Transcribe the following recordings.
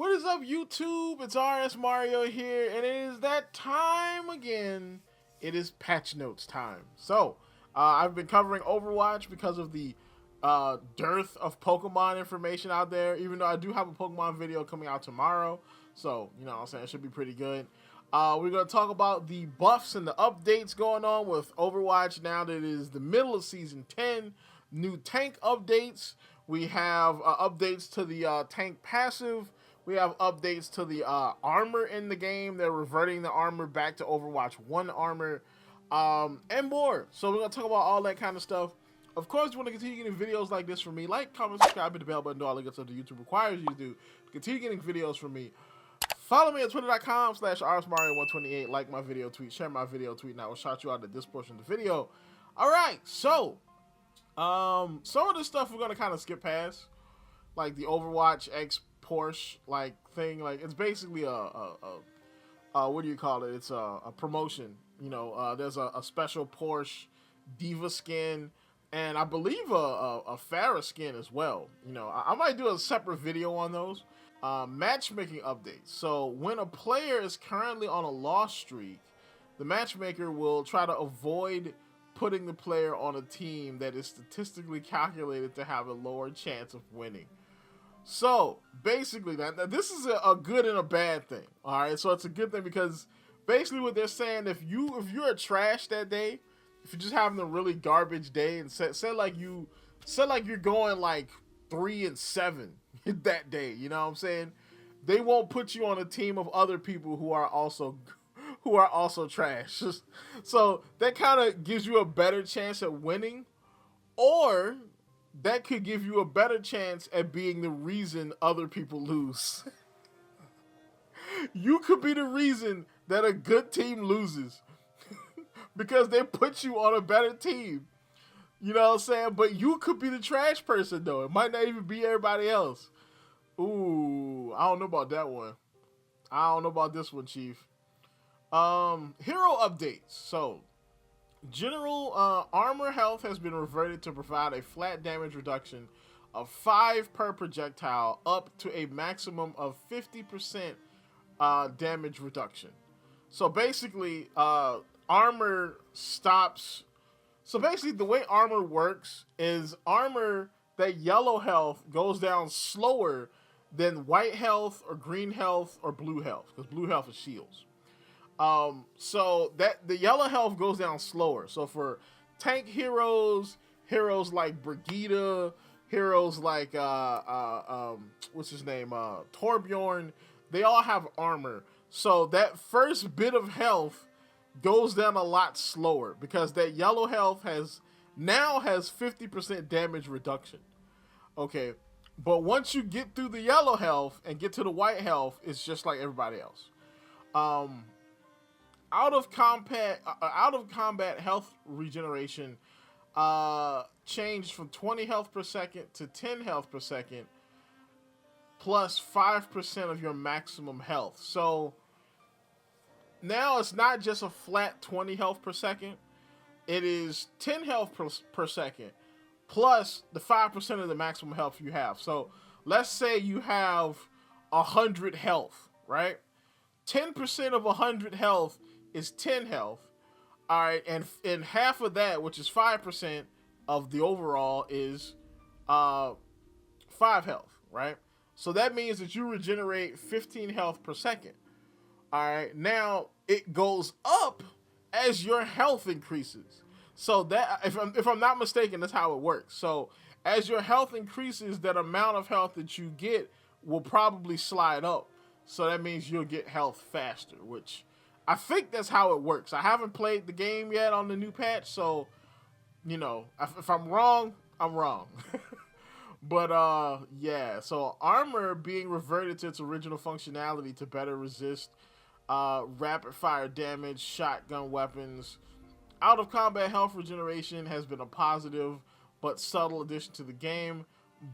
What is up, YouTube? It's RSMario here, and it is that time again. It is patch notes time. So, I've been covering Overwatch because of the dearth of Pokemon information out there, even though I do have a Pokemon video coming out tomorrow. So, you know what I'm saying, it should be pretty good. We're going to talk about the buffs and the updates going on with Overwatch now that it is the middle of Season 10. New tank updates. We have updates to the tank passive. We have updates to the armor in the game. They're reverting the armor back to Overwatch 1 armor, and more. So we're going to talk about all that kind of stuff. Of course, you want to continue getting videos like this from me. Like, comment, subscribe, hit the bell button, do all the good stuff that YouTube requires you to do. Continue getting videos from me. Follow me at twitter.com/rsmario128. Like my video, tweet, share my video, tweet, and I will shout you out at this portion of the video. All right, so some of this stuff we're going to kind of skip past, like the Overwatch X Porsche like thing. Like, it's basically a what do you call it? It's a promotion. You know, there's a special Porsche Diva skin, and I believe a Farah skin as well. You know, I might do a separate video on those. Matchmaking updates. So when a player is currently on a loss streak, the matchmaker will try to avoid putting the player on a team that is statistically calculated to have a lower chance of winning. So basically, this is a good and a bad thing. All right, so it's a good thing because basically what they're saying, if you're trash that day, if you're just having a really garbage day, and say like you're going like 3-7 that day, you know what I'm saying? They won't put you on a team of other people who are also trash. So that kind of gives you a better chance at winning, or that could give you a better chance at being the reason other people lose. You could be the reason that a good team loses because they put you on a better team. You know what I'm saying? But you could be the trash person, though. It might not even be everybody else. Ooh, I don't know about that one. I don't know about this one, Chief. Hero updates. So, general armor health has been reverted to provide a flat damage reduction of 5 per projectile, up to a maximum of 50% damage reduction. So basically, armor stops. So basically, the way armor works is armor, that yellow health goes down slower than white health or green health or blue health, because blue health is shields. So that the yellow health goes down slower. So for tank heroes like Brigitte, heroes like what's his name, Torbjorn, they all have armor. So that first bit of health goes down a lot slower because that yellow health has 50% damage reduction. Okay, but once you get through the yellow health and get to the white health, it's just like everybody else. Out of combat health regeneration changed from 20 health per second to 10 health per second, plus 5% of your maximum health. So now it's not just a flat 20 health per second. It is 10 health per second, plus the 5% of the maximum health you have. So let's say you have 100 health, right? 10% of 100 health is 10 health. All right, and half of that, which is 5% of the overall, is 5 health, right? So that means that you regenerate 15 health per second. All right, now it goes up as your health increases. So that, if I'm not mistaken, that's how it works. So as your health increases, that amount of health that you get will probably slide up. So that means you'll get health faster, which I think that's how it works. I haven't played the game yet on the new patch, so, you know, if I'm wrong, I'm wrong. But, yeah, so armor being reverted to its original functionality to better resist rapid fire damage, shotgun weapons. Out of combat health regeneration has been a positive but subtle addition to the game,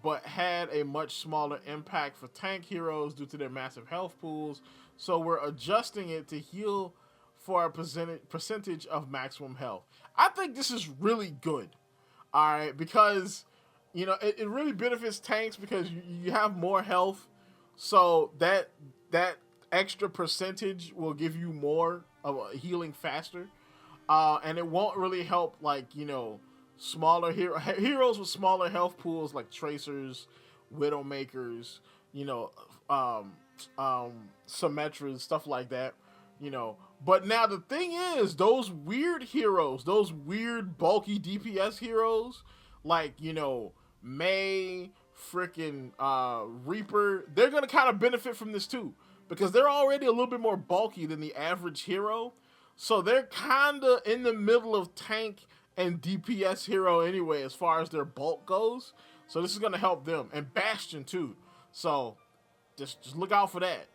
but had a much smaller impact for tank heroes due to their massive health pools. So we're adjusting it to heal for a percentage of maximum health. I think this is really good, all right, because, you know, it really benefits tanks because you have more health. So that extra percentage will give you more of a healing faster, and it won't really help like smaller heroes with smaller health pools like tracers, widowmakers, you know, um, Symmetras, stuff like that. But now the thing is, those weird heroes, those weird bulky DPS heroes, like May, freaking Reaper, they're gonna kind of benefit from this too because they're already a little bit more bulky than the average hero, so they're kind of in the middle of tank and DPS hero anyway as far as their bulk goes. So this is gonna help them and Bastion too. So just look out for that.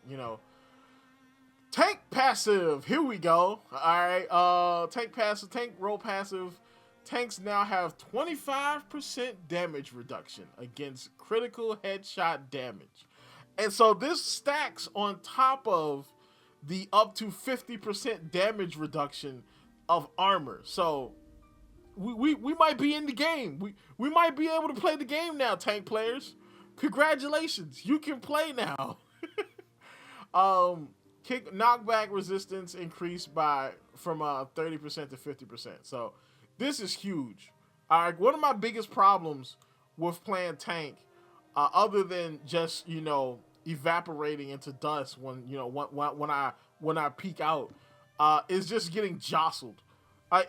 Tank passive. Here we go. All right. Tank passive. Tank roll passive. Tanks now have 25% damage reduction against critical headshot damage. And so this stacks on top of the up to 50% damage reduction of armor. So we might be in the game. We might be able to play the game now, tank players. Congratulations. You can play now. Kick knockback resistance increased from 30% to 50%. So this is huge. All right, one of my biggest problems with playing tank, other than just evaporating into dust when I peek out, is just getting jostled.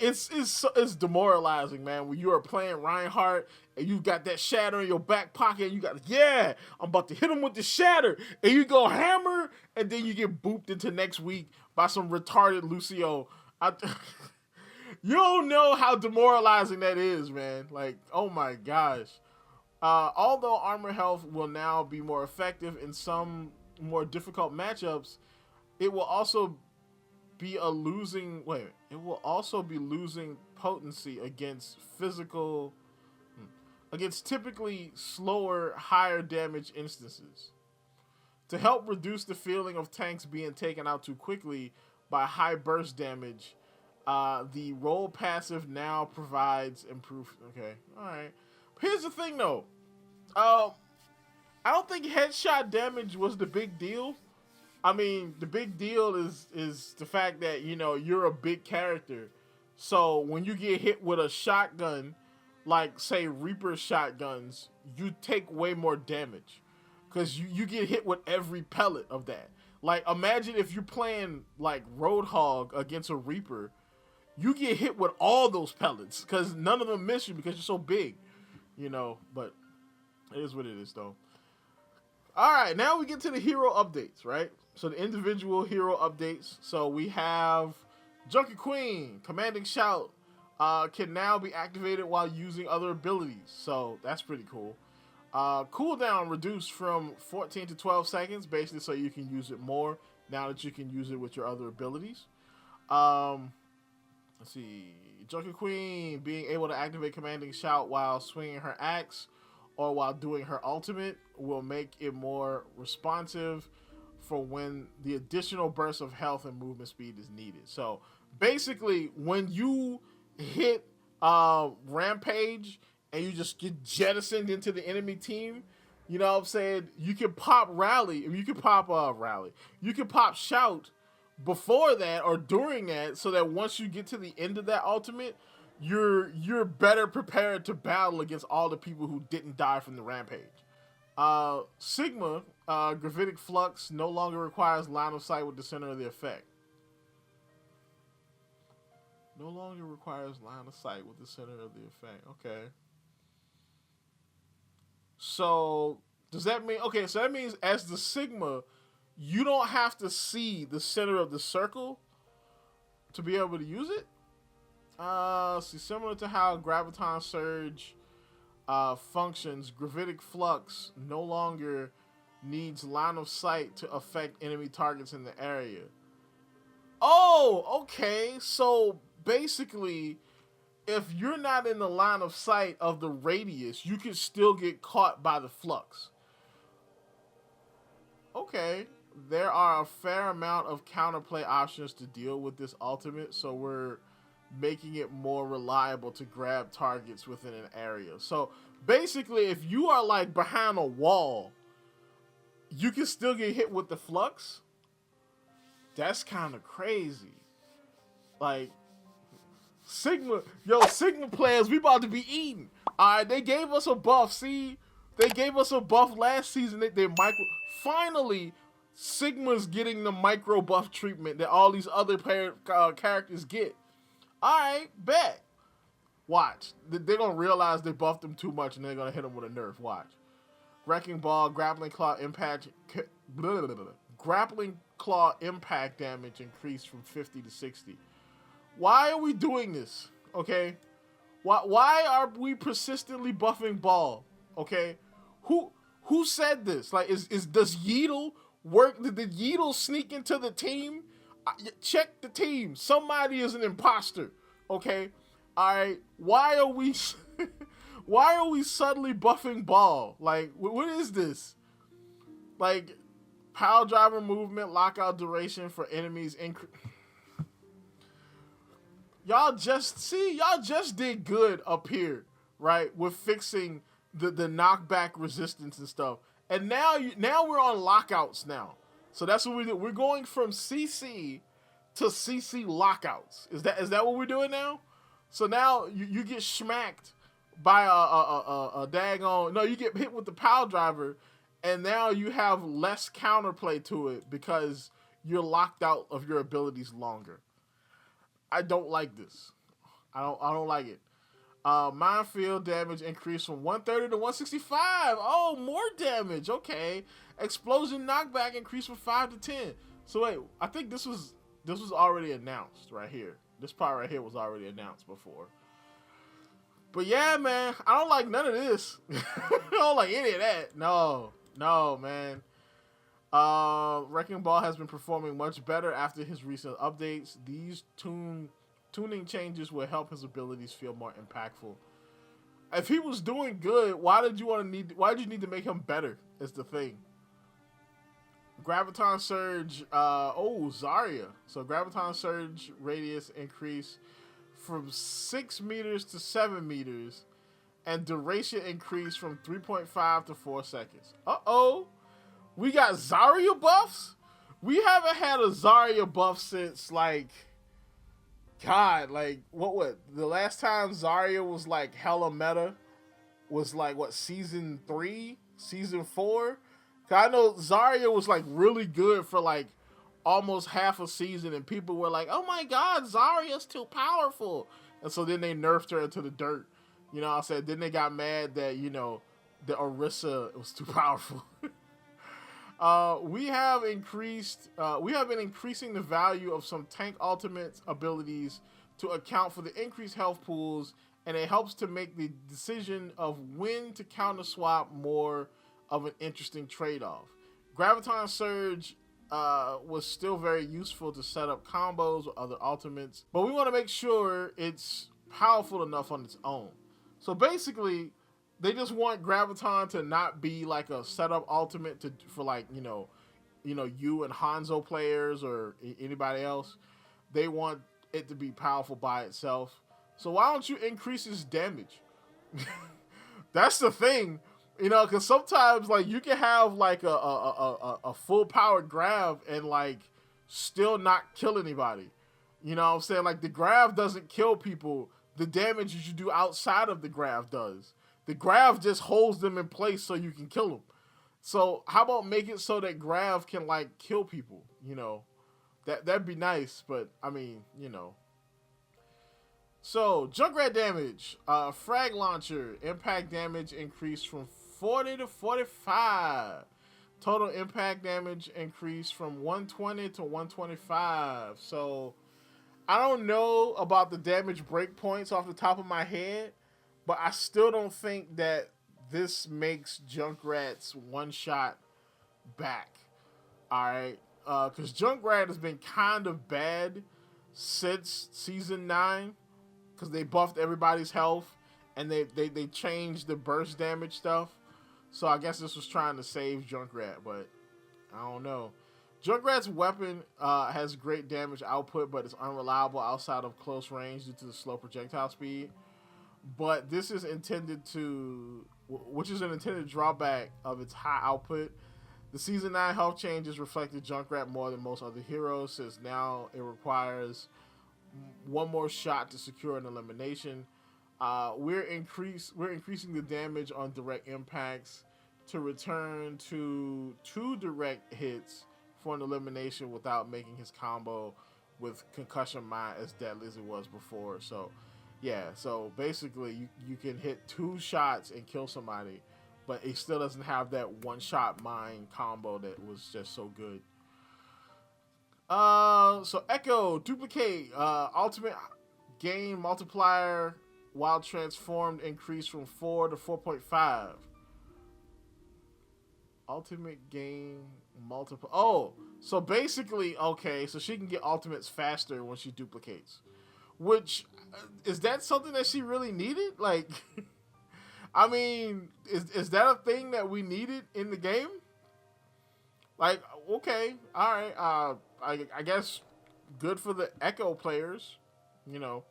It's demoralizing, man. When you are playing Reinhardt and you got that shatter in your back pocket, and you got I'm about to hit him with the shatter, and you go hammer, and then you get booped into next week by some retarded Lucio. You don't know how demoralizing that is, man. Like, oh my gosh. Although armor health will now be more effective in some more difficult matchups, it will also be losing potency against typically slower, higher damage instances. To help reduce the feeling of tanks being taken out too quickly by high burst damage, the roll passive now provides improved. Okay, all right. Here's the thing, though. I don't think headshot damage was the big deal. I mean, the big deal is the fact that you're a big character, so when you get hit with a shotgun, like say Reaper shotguns, you take way more damage because you get hit with every pellet of that. Like, imagine if you're playing like Roadhog against a Reaper, you get hit with all those pellets because none of them miss you because you're so big, But it is what it is, though. All right, now we get to the hero updates, right? So the individual hero updates. So we have Junkie Queen, Commanding Shout, can now be activated while using other abilities. So that's pretty cool. Cooldown reduced from 14 to 12 seconds, basically so you can use it more now that you can use it with your other abilities. Let's see. Junkie Queen being able to activate Commanding Shout while swinging her axe or while doing her ultimate will make it more responsive for when the additional burst of health and movement speed is needed. So basically, when you hit Rampage and you just get jettisoned into the enemy team, you know what I'm saying? You can pop Rally. You can pop Rally. You can pop Shout before that or during that, so that once you get to the end of that ultimate, you're better prepared to battle against all the people who didn't die from the Rampage. Sigma, Gravitic Flux no longer requires line of sight with the center of the effect. No longer requires line of sight with the center of the effect. Okay. So, does that mean... Okay, so that means as the Sigma, you don't have to see the center of the circle to be able to use it? See, similar to how Graviton Surge functions, Gravitic Flux no longer needs line of sight to affect enemy targets in the area. Oh, okay. So basically, if you're not in the line of sight of the radius, you can still get caught by the flux. Okay. There are a fair amount of counterplay options to deal with this ultimate, so we're making it more reliable to grab targets within an area. So basically, if you are like behind a wall, you can still get hit with the flux. That's kind of crazy. Like, Sigma players, we about to be eating. All right, they gave us a buff. See, they gave us a buff last season. They micro. Finally, Sigma's getting the micro buff treatment that all these other characters get. All right, bet. Watch. They're gonna realize they buffed them too much, and they're gonna hit them with a nerf. Watch. Wrecking ball, grappling claw impact, grappling claw impact damage increased from 50 to 60. Why are we doing this? Okay, why are we persistently buffing ball? Okay, who said this? Like, does Yeedle work? Did Yeedle sneak into the team? Check the team. Somebody is an imposter. Okay, all right. Why are we suddenly buffing ball? Like, what is this? Like, power driver movement, lockout duration for enemies increase. Y'all just did good up here, right? With fixing the knockback resistance and stuff. And now we're on lockouts now. So that's what we do. We're going from CC to CC lockouts. Is that what we're doing now? So now you get smacked by a daggone. No, you get hit with the power driver, and now you have less counterplay to it because you're locked out of your abilities longer. I don't like this. I don't like it. Minefield damage increased from 130 to 165. Oh, more damage. Okay. Explosion knockback increased from 5 to 10. So wait, I think this was already announced right here. This part right here was already announced before. But yeah, man, I don't like none of this. I don't like any of that. No, man. Wrecking Ball has been performing much better after his recent updates. These tuning changes will help his abilities feel more impactful. If he was doing good, why did you need to make him better? Is the thing. Graviton Surge, Zarya. So Graviton Surge radius increase from 6 meters to 7 meters, and duration increase from 3.5 to 4 seconds. We got Zarya buffs? We haven't had a Zarya buff since, like, God, like, what? The last time Zarya was, like, hella meta was, like, what, season 3? Season 4? Cause I know Zarya was, like, really good for, like, almost half a season, and people were like, oh my God, Zarya's too powerful. And so then they nerfed her into the dirt. You know what I'm saying? Then they got mad that, the Orisa was too powerful. We have been increasing the value of some tank ultimate abilities to account for the increased health pools, and it helps to make the decision of when to counter swap more of an interesting trade-off. Graviton Surge was still very useful to set up combos with other ultimates, but we want to make sure it's powerful enough on its own. So basically, they just want Graviton to not be like a setup ultimate for like, you and Hanzo players or anybody else. They want it to be powerful by itself. So why don't you increase its damage? That's the thing, because sometimes like you can have like a full powered grav and like still not kill anybody. You know what I'm saying? Like the grav doesn't kill people. The damage you should do outside of the grav does. The grav just holds them in place so you can kill them. So how about make it so that grav can like kill people? That'd be nice, but I mean, So Junkrat damage, frag launcher, impact damage increased from 40 to 45. Total impact damage increased from 120 to 125. So I don't know about the damage breakpoints off the top of my head, but I still don't think that this makes Junkrat's one shot back. Alright? Because Junkrat has been kind of bad since Season 9. Because they buffed everybody's health. And they changed the burst damage stuff. So I guess this was trying to save Junkrat. But I don't know. Junkrat's weapon has great damage output, but it's unreliable outside of close range due to the slow projectile speed. But this is which is an intended drawback of its high output. The Season 9 health changes reflected Junkrat more than most other heroes, since now it requires one more shot to secure an elimination. We're increasing the damage on direct impacts to return to 2 direct hits for an elimination without making his combo with concussion mine as deadly as it was before. So yeah, so basically you can hit 2 shots and kill somebody, but it still doesn't have that one shot mine combo that was just so good. So Echo duplicate ultimate gain multiplier while transformed increased from 4 to 4.5. Ultimate gain multiple. Oh, so basically, okay, so she can get ultimates faster when she duplicates. Which is that something that she really needed? Like, I mean, is that a thing that we needed in the game? Like, okay, all right. I guess good for the Echo players, you know.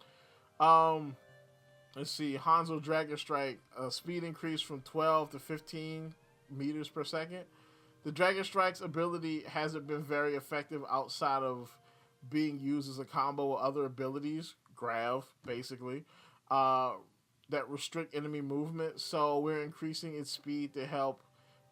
Let's see. Hanzo Dragon Strike speed increase from 12 to 15 meters per second. The Dragon Strike's ability hasn't been very effective outside of being used as a combo with other abilities, Grav, basically, that restrict enemy movement. So we're increasing its speed to help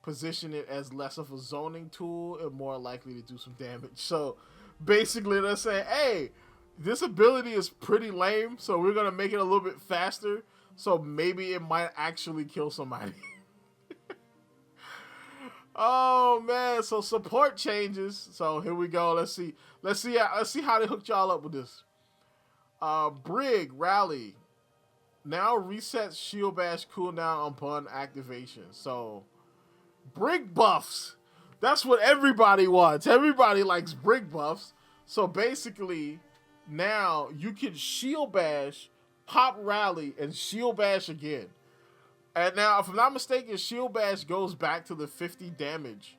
position it as less of a zoning tool and more likely to do some damage. So basically they're saying, hey, this ability is pretty lame, so we're going to make it a little bit faster, so maybe it might actually kill somebody. Oh man, so support changes. So here we go. Let's see how they hooked y'all up with this. Brig Rally now resets Shield Bash cooldown upon activation. So Brig buffs. That's what everybody wants. Everybody likes Brig buffs. So basically, now you can Shield Bash, pop Rally, and Shield Bash again. And now, if I'm not mistaken, Shield Bash goes back to the 50 damage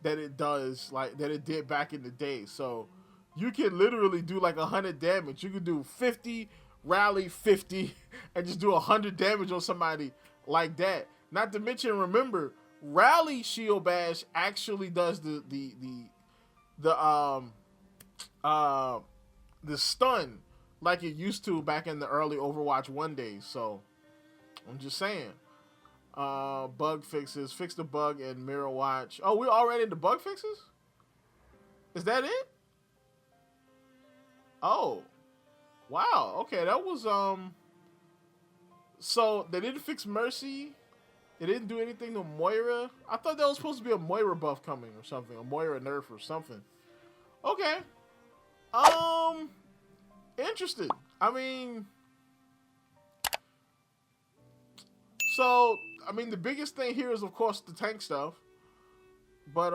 that it does, like that it did back in the day. So you can literally do like 100 damage. You can do 50, Rally 50, and just do 100 damage on somebody like that. Not to mention, remember, Rally Shield Bash actually does the stun like it used to back in the early Overwatch 1 days. So I'm just saying. Bug fixes. Fix the bug in Mirror Watch. Oh, we're already into bug fixes? Is that it? Oh. Wow. Okay, that was so they didn't fix Mercy. They didn't do anything to Moira. I thought there was supposed to be a Moira buff coming or something. A Moira nerf or something. Okay. Interested. I mean, so, I mean, the biggest thing here is, of course, the tank stuff. But,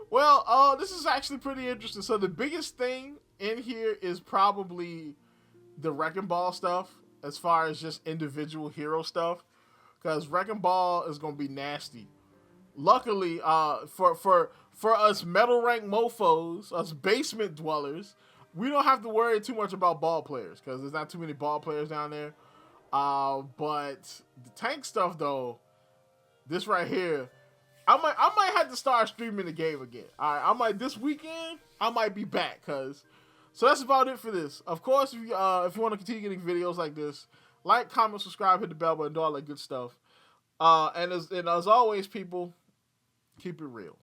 well, this is actually pretty interesting. So the biggest thing in here is probably the Wrecking Ball stuff, as far as just individual hero stuff. Because Wrecking Ball is going to be nasty. Luckily, for us metal rank mofos, us basement dwellers, we don't have to worry too much about ball players, because there's not too many ball players down there. But the tank stuff though, this right here, I might have to start streaming the game again. All right, I might this weekend. I might be back, cause. So that's about it for this. Of course, if you want to continue getting videos like this, like, comment, subscribe, hit the bell button, do all that good stuff. And as always, people, keep it real.